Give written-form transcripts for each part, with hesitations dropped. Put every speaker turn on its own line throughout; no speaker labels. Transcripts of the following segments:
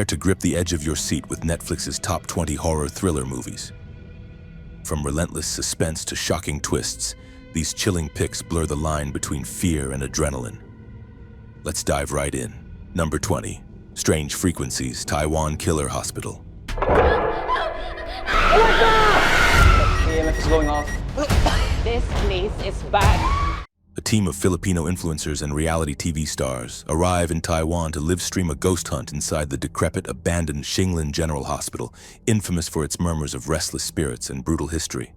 Prepare to grip the edge of your seat with Netflix's top 20 horror thriller movies. From relentless suspense to shocking twists, these chilling picks blur the line between fear and adrenaline. Let's dive right in. Number 20. Strange Frequencies, Taiwan Killer Hospital.
The EMF is going off.
This place is bad.
A team of Filipino influencers and reality TV stars arrive in Taiwan to live stream a ghost hunt inside the decrepit, abandoned Xinglin General Hospital, infamous for its murmurs of restless spirits and brutal history.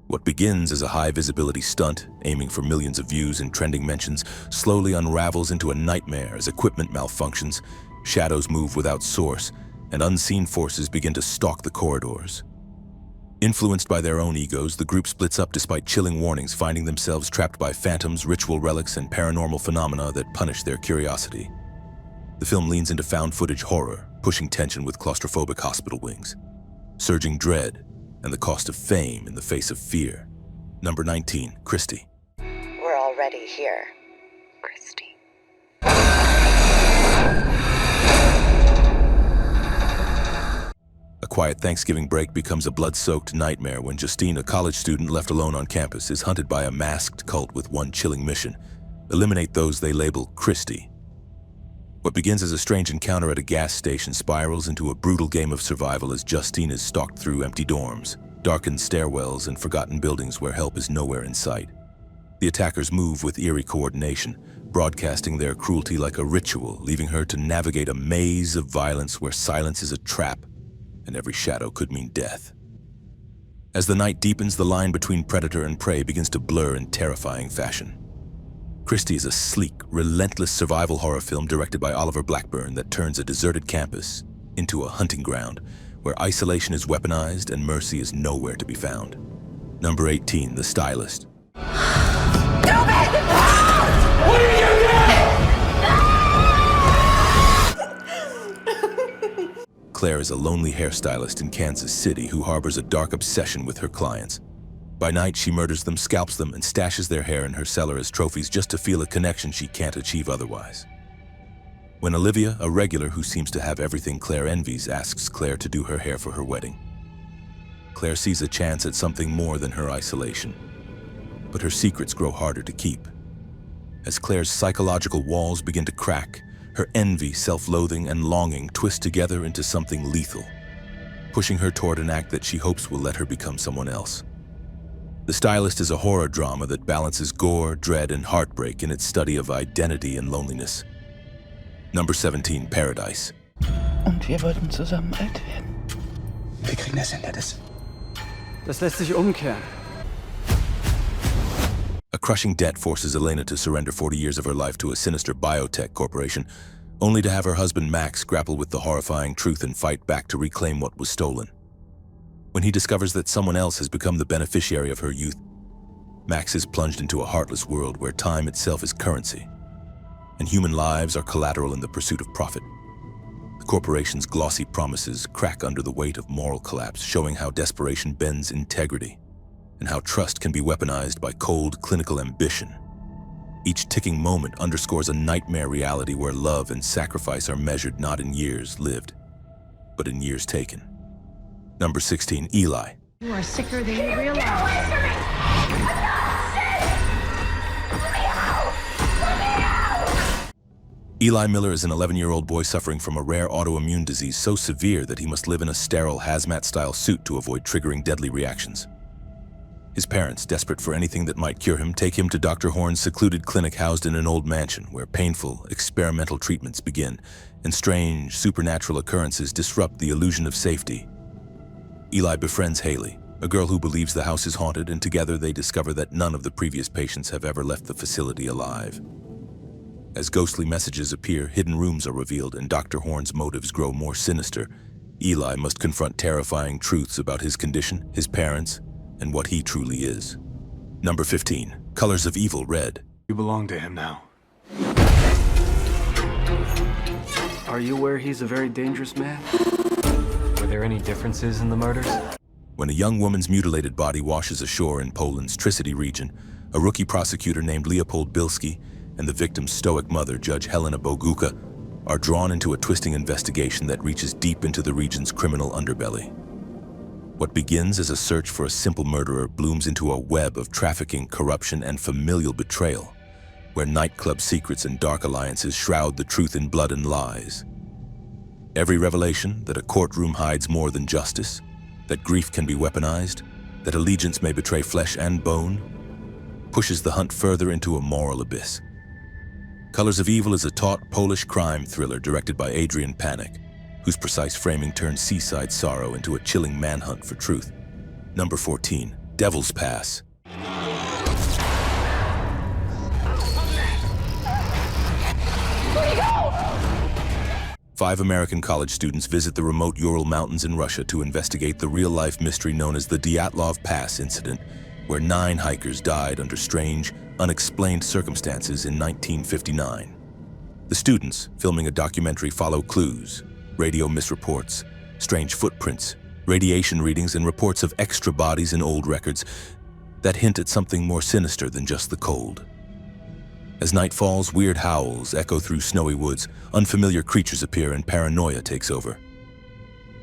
What begins as a high-visibility stunt, aiming for millions of views and trending mentions, slowly unravels into a nightmare as equipment malfunctions, shadows move without source, and unseen forces begin to stalk the corridors. Influenced by their own egos, the group splits up despite chilling warnings, finding themselves trapped by phantoms, ritual relics, and paranormal phenomena that punish their curiosity. The film leans into found footage horror, pushing tension with claustrophobic hospital wings, surging dread, and the cost of fame in the face of fear. Number 19, Kristy.
We're already here, Kristy.
A quiet Thanksgiving break becomes a blood-soaked nightmare when Justine, a college student left alone on campus, is hunted by a masked cult with one chilling mission: eliminate those they label Kristy. What begins as a strange encounter at a gas station spirals into a brutal game of survival as Justine is stalked through empty dorms, darkened stairwells, and forgotten buildings where help is nowhere in sight. The attackers move with eerie coordination, broadcasting their cruelty like a ritual, leaving her to navigate a maze of violence where silence is a trap and every shadow could mean death. As the night deepens, the line between predator and prey begins to blur in terrifying fashion. Kristy is a sleek, relentless survival horror film directed by Oliver Blackburn that turns a deserted campus into a hunting ground where isolation is weaponized and mercy is nowhere to be found. Number 18, The Stylist. Claire is a lonely hairstylist in Kansas City who harbors a dark obsession with her clients. By night, she murders them, scalps them, and stashes their hair in her cellar as trophies just to feel a connection she can't achieve otherwise. When Olivia, a regular who seems to have everything Claire envies, asks Claire to do her hair for her wedding, Claire sees a chance at something more than her isolation. But her secrets grow harder to keep. As Claire's psychological walls begin to crack, her envy, self-loathing, and longing twist together into something lethal, pushing her toward an act that she hopes will let her become someone else. The Stylist is a horror drama that balances gore, dread, and heartbreak in its study of identity and loneliness. Number 17, Paradise.
Und wir wollten zusammen alt werden.
Wir kriegen das hinter das.
Das lässt sich umkehren.
A crushing debt forces Elena to surrender 40 years of her life to a sinister biotech corporation, only to have her husband Max grapple with the horrifying truth and fight back to reclaim what was stolen. When he discovers that someone else has become the beneficiary of her youth, Max is plunged into a heartless world where time itself is currency, and human lives are collateral in the pursuit of profit. The corporation's glossy promises crack under the weight of moral collapse, showing how desperation bends integrity, and how trust can be weaponized by cold, clinical ambition. Each ticking moment underscores a nightmare reality where love and sacrifice are measured not in years lived, but in years taken. Number 16, Eli.
You are sicker than you realize.
Eli Miller is an 11-year-old boy suffering from a rare autoimmune disease so severe that he must live in a sterile hazmat-style suit to avoid triggering deadly reactions. His parents, desperate for anything that might cure him, take him to Dr. Horn's secluded clinic housed in an old mansion where painful, experimental treatments begin and strange, supernatural occurrences disrupt the illusion of safety. Eli befriends Haley, a girl who believes the house is haunted, and together they discover that none of the previous patients have ever left the facility alive. As ghostly messages appear, hidden rooms are revealed, and Dr. Horn's motives grow more sinister. Eli must confront terrifying truths about his condition, his parents, and what he truly is. Number 15, Colors of Evil, Red.
You belong to him now. Are you aware he's a very dangerous man?
Were there any differences in the murders?
When a young woman's mutilated body washes ashore in Poland's Tricity region, a rookie prosecutor named Leopold Bilski and the victim's stoic mother, Judge Helena Boguka, are drawn into a twisting investigation that reaches deep into the region's criminal underbelly. What begins as a search for a simple murderer blooms into a web of trafficking, corruption, and familial betrayal, where nightclub secrets and dark alliances shroud the truth in blood and lies. Every revelation that a courtroom hides more than justice, that grief can be weaponized, that allegiance may betray flesh and bone, pushes the hunt further into a moral abyss. Colors of Evil is a taut Polish crime thriller directed by Adrian Panik, whose precise framing turns seaside sorrow into a chilling manhunt for truth. Number 14, Devil's Pass. Five American college students visit the remote Ural Mountains in Russia to investigate the real-life mystery known as the Dyatlov Pass incident, where 9 hikers died under strange, unexplained circumstances in 1959. The students, filming a documentary, follow clues, radio misreports, strange footprints, radiation readings, and reports of extra bodies in old records that hint at something more sinister than just the cold. As night falls, weird howls echo through snowy woods, unfamiliar creatures appear, and paranoia takes over.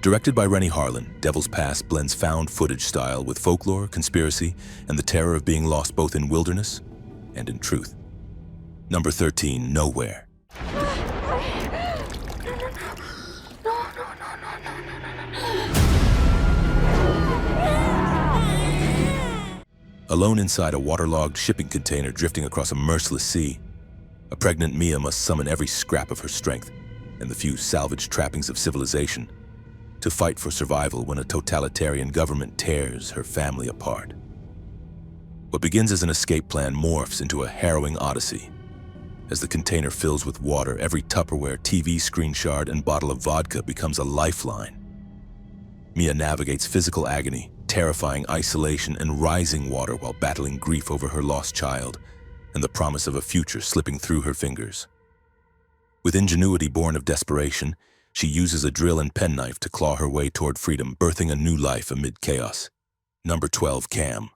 Directed by Rennie Harlan, Devil's Pass blends found footage style with folklore, conspiracy, and the terror of being lost both in wilderness and in truth. Number 13, Nowhere. Alone inside a waterlogged shipping container drifting across a merciless sea, a pregnant Mia must summon every scrap of her strength and the few salvaged trappings of civilization to fight for survival when a totalitarian government tears her family apart. What begins as an escape plan morphs into a harrowing odyssey. As the container fills with water, every Tupperware, TV screen shard, and bottle of vodka becomes a lifeline. Mia navigates physical agony, terrifying isolation, and rising water while battling grief over her lost child and the promise of a future slipping through her fingers. With ingenuity born of desperation, she uses a drill and penknife to claw her way toward freedom, birthing a new life amid chaos. Number 12, Cam.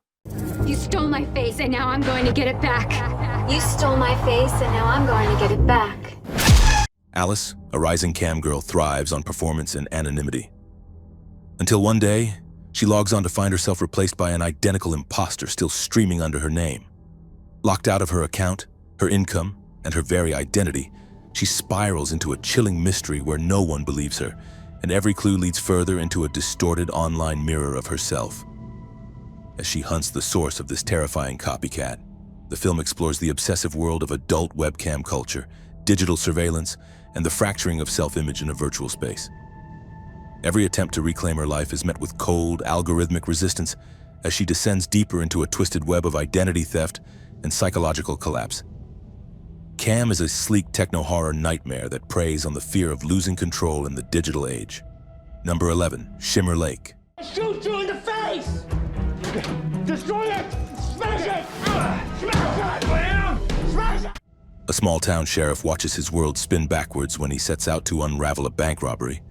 You stole my face, and now I'm going to get it back.
You stole my face, and now I'm going to get it back.
Alice, a rising cam girl, thrives on performance and anonymity. Until one day, she logs on to find herself replaced by an identical imposter still streaming under her name. Locked out of her account, her income, and her very identity, she spirals into a chilling mystery where no one believes her, and every clue leads further into a distorted online mirror of herself. As she hunts the source of this terrifying copycat, the film explores the obsessive world of adult webcam culture, digital surveillance, and the fracturing of self-image in a virtual space. Every attempt to reclaim her life is met with cold, algorithmic resistance as she descends deeper into a twisted web of identity theft and psychological collapse. Cam is a sleek techno-horror nightmare that preys on the fear of losing control in the digital age. Number 11, Shimmer Lake.
Shoot you in the face! Destroy it! Smash it! Smash it! Bam! Smash it!
A small-town sheriff watches his world spin backwards when he sets out to unravel a bank robbery,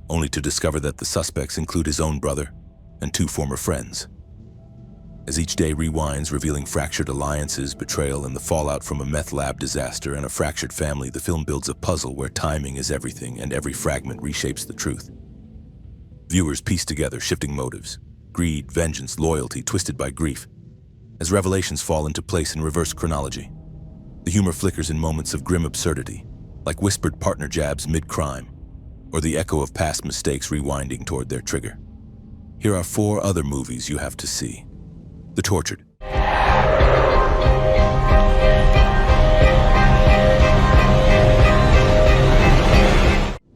only to discover that the suspects include his own brother and 2 former friends. As each day rewinds, revealing fractured alliances, betrayal, and the fallout from a meth lab disaster and a fractured family, the film builds a puzzle where timing is everything and every fragment reshapes the truth. Viewers piece together shifting motives, greed, vengeance, loyalty, twisted by grief. As revelations fall into place in reverse chronology, the humor flickers in moments of grim absurdity, like whispered partner jabs mid-crime, or the echo of past mistakes rewinding toward their trigger. Here are 4 other movies you have to see. The Tortured.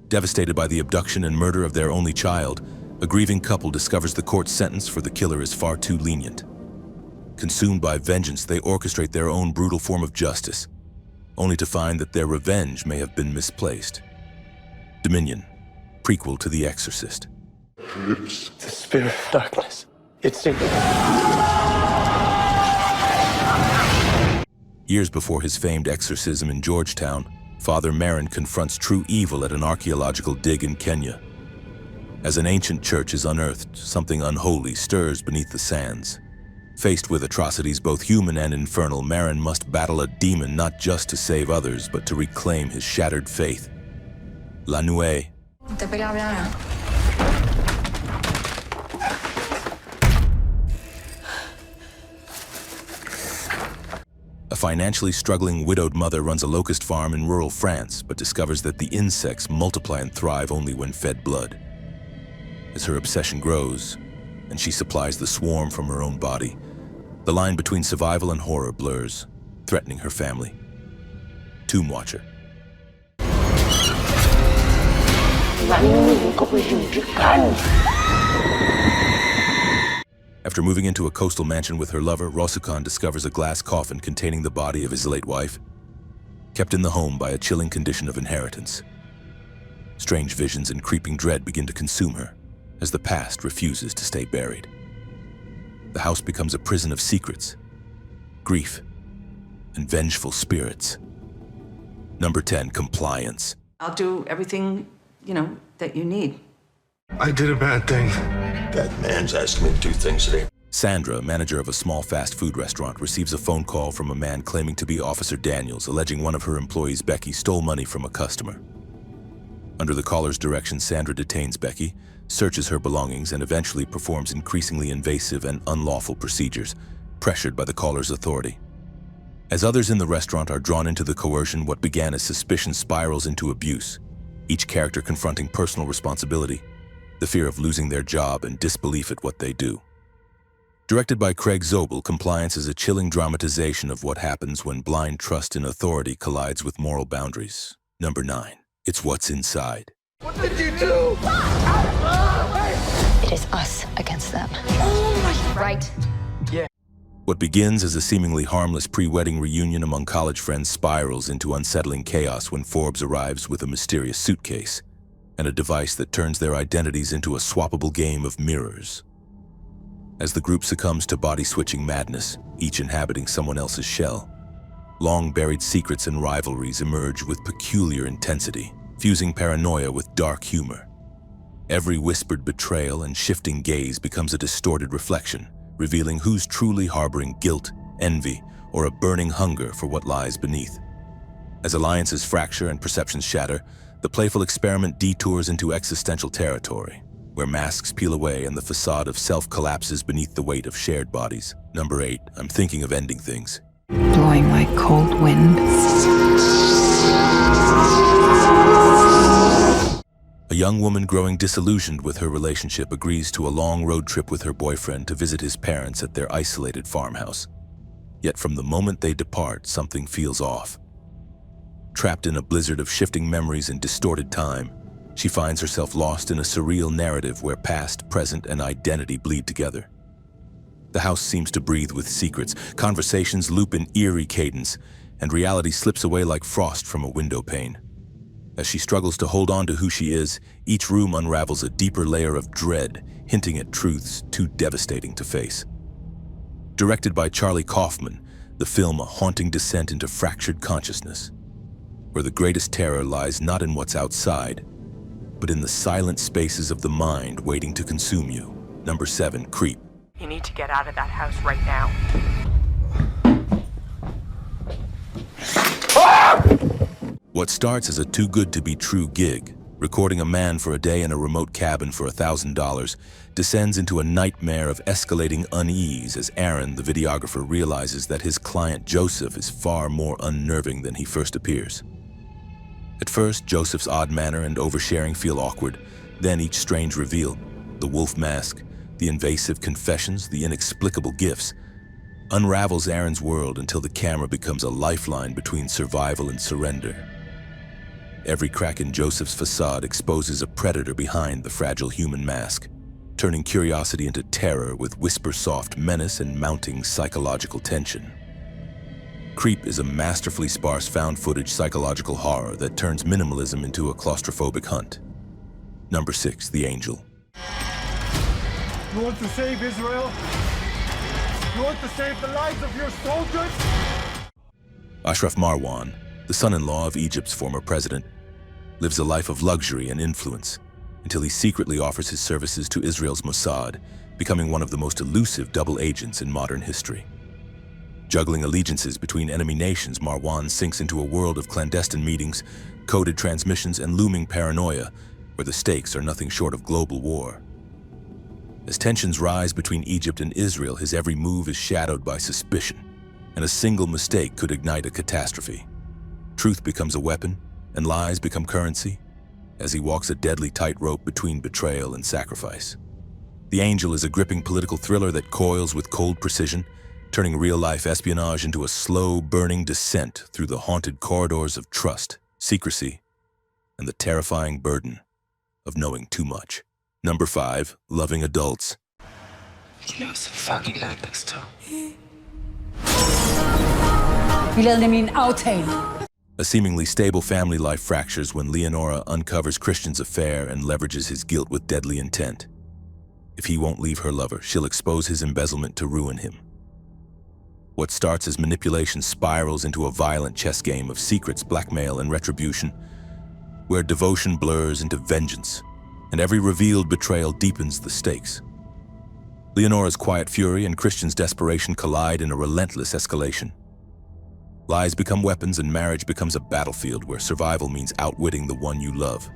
Devastated by the abduction and murder of their only child, a grieving couple discovers the court sentence for the killer is far too lenient. Consumed by vengeance, they orchestrate their own brutal form of justice, only to find that their revenge may have been misplaced. Dominion, prequel to The Exorcist.
The spirit of darkness. It's in.
Years before his famed exorcism in Georgetown, Father Marin confronts true evil at an archaeological dig in Kenya. As an ancient church is unearthed, something unholy stirs beneath the sands. Faced with atrocities both human and infernal, Marin must battle a demon not just to save others, but to reclaim his shattered faith. La Nuée. A financially struggling widowed mother runs a locust farm in rural France, but discovers that the insects multiply and thrive only when fed blood. As her obsession grows, and she supplies the swarm from her own body, the line between survival and horror blurs, threatening her family. Tomb Watcher. After moving into a coastal mansion with her lover, Rosukan discovers a glass coffin containing the body of his late wife, kept in the home by a chilling condition of inheritance. Strange visions and creeping dread begin to consume her, as the past refuses to stay buried. The house becomes a prison of secrets, grief, and vengeful spirits. Number 10, Compliance.
I'll do everything, that you need.
I did a bad thing.
That man's asked me to do things today.
Sandra, manager of a small fast food restaurant, receives a phone call from a man claiming to be Officer Daniels, alleging one of her employees, Becky, stole money from a customer. Under the caller's direction, Sandra detains Becky, searches her belongings, and eventually performs increasingly invasive and unlawful procedures, pressured by the caller's authority. As others in the restaurant are drawn into the coercion, what began as suspicion spirals into abuse, each character confronting personal responsibility, the fear of losing their job, and disbelief at what they do. Directed by Craig Zobel, Compliance is a chilling dramatization of what happens when blind trust in authority collides with moral boundaries. Number 9, It's What's Inside.
What did you do?
It is us against them.
Right.
What begins as a seemingly harmless pre-wedding reunion among college friends spirals into unsettling chaos when Forbes arrives with a mysterious suitcase and a device that turns their identities into a swappable game of mirrors. As the group succumbs to body-switching madness, each inhabiting someone else's shell, long-buried secrets and rivalries emerge with peculiar intensity, fusing paranoia with dark humor. Every whispered betrayal and shifting gaze becomes a distorted reflection, revealing who's truly harboring guilt, envy, or a burning hunger for what lies beneath. As alliances fracture and perceptions shatter, the playful experiment detours into existential territory, where masks peel away and the facade of self collapses beneath the weight of shared bodies. Number 8, I'm Thinking of Ending Things.
Blowing like cold wind.
A young woman growing disillusioned with her relationship agrees to a long road trip with her boyfriend to visit his parents at their isolated farmhouse. Yet from the moment they depart, something feels off. Trapped in a blizzard of shifting memories and distorted time, she finds herself lost in a surreal narrative where past, present, and identity bleed together. The house seems to breathe with secrets, conversations loop in eerie cadence, and reality slips away like frost from a window pane. As she struggles to hold on to who she is, each room unravels a deeper layer of dread, hinting at truths too devastating to face. Directed by Charlie Kaufman, the film a haunting descent into fractured consciousness, where the greatest terror lies not in what's outside, but in the silent spaces of the mind waiting to consume you. Number 7, Creep.
You need to get out of that house right now.
What starts as a too-good-to-be-true gig, recording a man for a day in a remote cabin for $1,000, descends into a nightmare of escalating unease as Aaron, the videographer, realizes that his client Joseph is far more unnerving than he first appears. At first, Joseph's odd manner and oversharing feel awkward, then each strange reveal, the wolf mask, the invasive confessions, the inexplicable gifts, unravels Aaron's world until the camera becomes a lifeline between survival and surrender. Every crack in Joseph's facade exposes a predator behind the fragile human mask, turning curiosity into terror with whisper-soft menace and mounting psychological tension. Creep is a masterfully sparse found-footage psychological horror that turns minimalism into a claustrophobic hunt. Number 6, The Angel.
You want to save Israel? You want to save the lives of your soldiers?
Ashraf Marwan, the son-in-law of Egypt's former president, lives a life of luxury and influence until he secretly offers his services to Israel's Mossad, becoming one of the most elusive double agents in modern history. Juggling allegiances between enemy nations, Marwan sinks into a world of clandestine meetings, coded transmissions, and looming paranoia, where the stakes are nothing short of global war. As tensions rise between Egypt and Israel, his every move is shadowed by suspicion, and a single mistake could ignite a catastrophe. Truth becomes a weapon, and lies become currency, as he walks a deadly tightrope between betrayal and sacrifice. The Angel is a gripping political thriller that coils with cold precision, turning real-life espionage into a slow-burning descent through the haunted corridors of trust, secrecy, and the terrifying burden of knowing too much. Number 5, Loving Adults.
You're so fucking reckless too.
A seemingly stable family life fractures when Leonora uncovers Christian's affair and leverages his guilt with deadly intent. If he won't leave her lover, she'll expose his embezzlement to ruin him. What starts as manipulation spirals into a violent chess game of secrets, blackmail, and retribution, where devotion blurs into vengeance, and every revealed betrayal deepens the stakes. Leonora's quiet fury and Christian's desperation collide in a relentless escalation. Lies become weapons and marriage becomes a battlefield where survival means outwitting the one you love.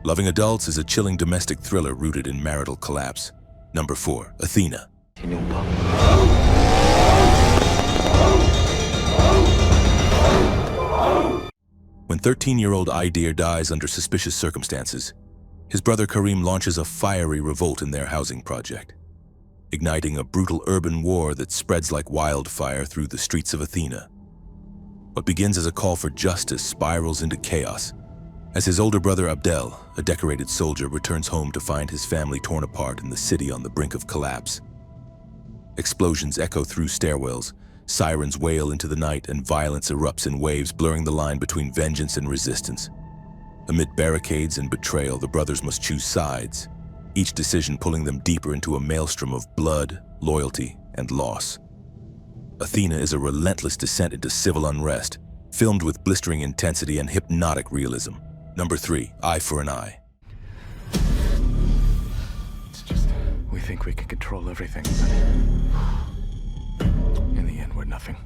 Loving Adults is a chilling domestic thriller rooted in marital collapse. Number 4, Athena. When 13-year-old Idir dies under suspicious circumstances, his brother Karim launches a fiery revolt in their housing project, igniting a brutal urban war that spreads like wildfire through the streets of Athena. What begins as a call for justice spirals into chaos, as his older brother Abdel, a decorated soldier, returns home to find his family torn apart and the city on the brink of collapse. Explosions echo through stairwells, sirens wail into the night, and violence erupts in waves, blurring the line between vengeance and resistance. Amid barricades and betrayal, the brothers must choose sides, each decision pulling them deeper into a maelstrom of blood, loyalty, and loss. Athena is a relentless descent into civil unrest, filmed with blistering intensity and hypnotic realism. Number 3, Eye for an Eye.
It's just, we think we can control everything, but in the end, we're nothing.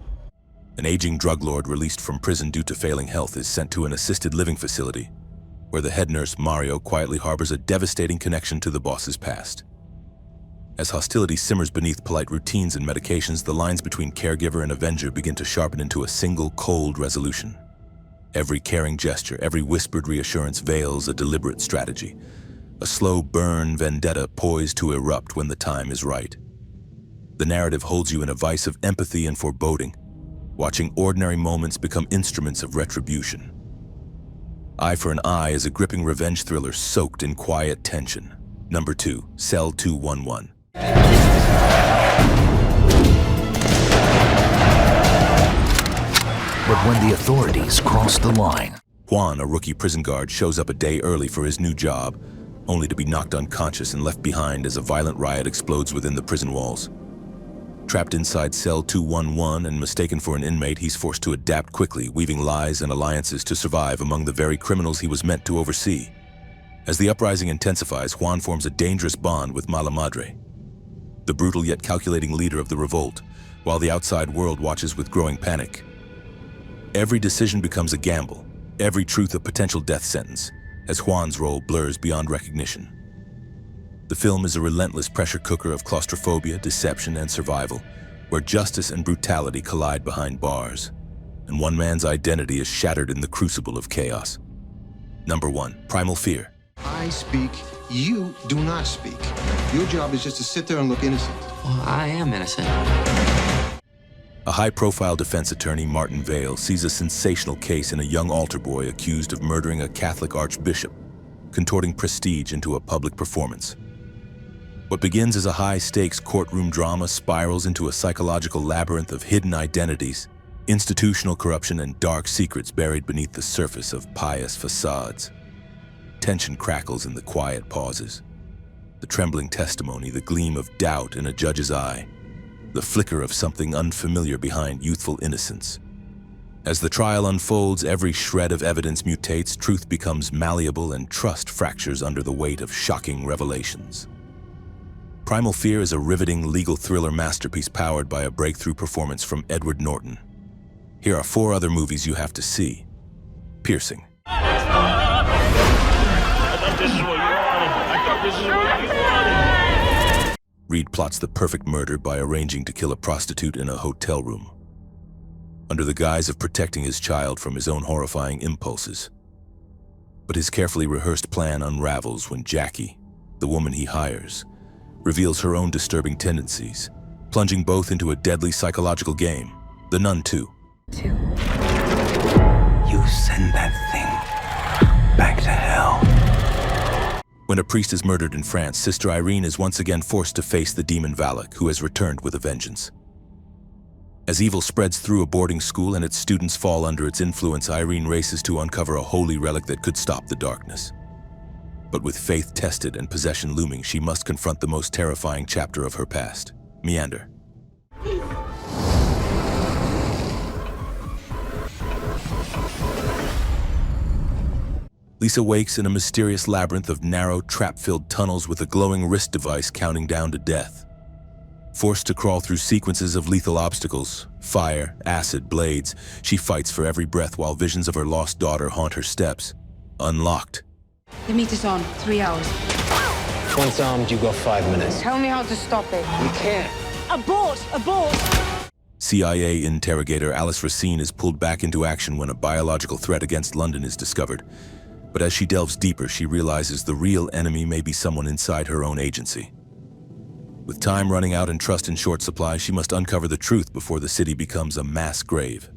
An aging drug lord released from prison due to failing health is sent to an assisted living facility, where the head nurse, Mario, quietly harbors a devastating connection to the boss's past. As hostility simmers beneath polite routines and medications, the lines between caregiver and avenger begin to sharpen into a single, cold resolution. Every caring gesture, every whispered reassurance veils a deliberate strategy, a slow burn vendetta poised to erupt when the time is right. The narrative holds you in a vice of empathy and foreboding, watching ordinary moments become instruments of retribution. Eye for an Eye is a gripping revenge thriller soaked in quiet tension. Number 2, Cell 211.
But when the authorities cross the line...
Juan, a rookie prison guard, shows up a day early for his new job, only to be knocked unconscious and left behind as a violent riot explodes within the prison walls. Trapped inside Cell 211 and mistaken for an inmate, he's forced to adapt quickly, weaving lies and alliances to survive among the very criminals he was meant to oversee. As the uprising intensifies, Juan forms a dangerous bond with Mala Madre, the brutal yet calculating leader of the revolt, while the outside world watches with growing panic. Every decision becomes a gamble, every truth a potential death sentence, as Juan's role blurs beyond recognition. The film is a relentless pressure cooker of claustrophobia, deception, and survival, where justice and brutality collide behind bars, and one man's identity is shattered in the crucible of chaos. Number 1, Primal Fear.
I speak, you do not speak. Your job is just to sit there and look innocent.
Well, I am innocent.
A high-profile defense attorney, Martin Vale, sees a sensational case in a young altar boy accused of murdering a Catholic archbishop, contorting prestige into a public performance. What begins as a high-stakes courtroom drama spirals into a psychological labyrinth of hidden identities, institutional corruption, and dark secrets buried beneath the surface of pious facades. Tension crackles in the quiet pauses. The trembling testimony, the gleam of doubt in a judge's eye, the flicker of something unfamiliar behind youthful innocence. As the trial unfolds, every shred of evidence mutates, truth becomes malleable, and trust fractures under the weight of shocking revelations. Primal Fear is a riveting legal thriller masterpiece powered by a breakthrough performance from Edward Norton. Here are 4 other movies you have to see. Piercing. Reed plots the perfect murder by arranging to kill a prostitute in a hotel room, under the guise of protecting his child from his own horrifying impulses. But his carefully rehearsed plan unravels when Jackie, the woman he hires, reveals her own disturbing tendencies, plunging both into a deadly psychological game. The Nun 2.
You send that thing back to hell.
When a priest is murdered in France, Sister Irene is once again forced to face the demon Valak, who has returned with a vengeance. As evil spreads through a boarding school and its students fall under its influence, Irene races to uncover a holy relic that could stop the darkness. But with faith tested and possession looming, she must confront the most terrifying chapter of her past, Meander. Lisa wakes in a mysterious labyrinth of narrow, trap-filled tunnels with a glowing wrist device counting down to death. Forced to crawl through sequences of lethal obstacles, fire, acid, blades, she fights for every breath while visions of her lost daughter haunt her steps. Unlocked.
The meat is on. 3 hours.
Once armed, you got 5 minutes.
Tell me how to stop it.
You can't.
Abort! Abort!
CIA interrogator Alice Racine is pulled back into action when a biological threat against London is discovered. But as she delves deeper, she realizes the real enemy may be someone inside her own agency. With time running out and trust in short supply, she must uncover the truth before the city becomes a mass grave.